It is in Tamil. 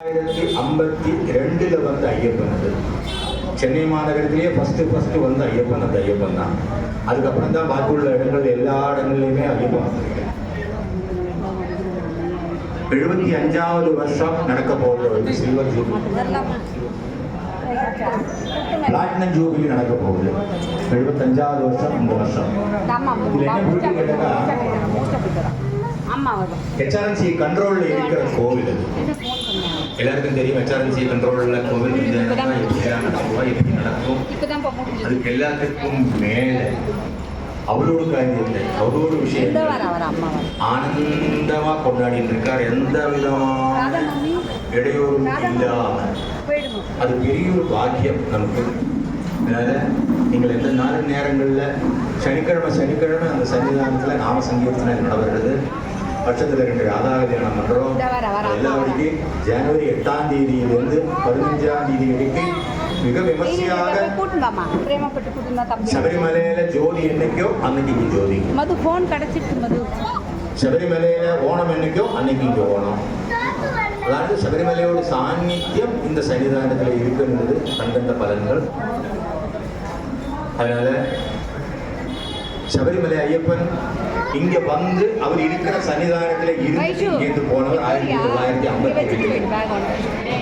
1952 வந்த ஐயப்பன் அது. சென்னை மாநகரத்திலேயே ஃபர்ஸ்ட் வந்த ஐயப்பன் அந்த ஐயப்பன் தான். அதுக்கப்புறம் தான் பாக்கி உள்ள இடங்கள் எல்லா இடங்கள்லையுமே ஐயப்பன். 75வது வருஷம் நடக்க போகுது. சில்வர் ஜூபிலி, பிளாட்டினம் ஜூபிலி நடக்க போகுது. 75வது வருஷம் இந்த வருஷம். இதுல என்ன பியூட்டி கேட்டா, ஹெச்ஆர்என்சி கண்ட்ரோல்ல இருக்கிற கோவில் அது. எல்லாருக்கும் தெரியும் ஹெச்ஆர்என்சி கண்ட்ரோல்ல கோவில் எப்படி நடக்கும். அதுக்கு எல்லாத்துக்கும் மேல அவரோட காரியத்தை அவரோட விஷயம் ஆனந்தமா கொண்டாடிட்டு இருக்கார். எந்த விதமான இடையூறும் இல்லாம. அது பெரிய ஒரு பாக்கியம் நமக்கு. அதனால நீங்கள் எந்த நாலு நேரங்களில் சனிக்கிழமை அந்த சன்னிதானத்தில் நாம சங்கீர்த்தனை நடைபெறுறது. வருஷத்துல 2 ராதாக தியானம் பண்றோம். எல்லாவற்றைக்கு ஜனவரி 8ஆம் தேதியிலிருந்து 15ஆம் தேதி வரைக்கும் மிக விமர்சையாக சபரிமலையில ஜோதி என்னைக்கோ அன்னைக்கு ஜோதி. சபரிமலையில ஓணம் என்னைக்கோ அன்னைக்கு இங்க ஓணம். அதாவது சபரிமலையோட சாநித்தியம் இந்த சன்னிதானத்தில் இருக்கின்றது. கண்கண்ட பலன்கள். அதனால சபரிமலை ஐயப்பன் இங்க வந்து அவர் இருக்கிற சன்னிதானத்தில் இருந்து போனவர் 1952.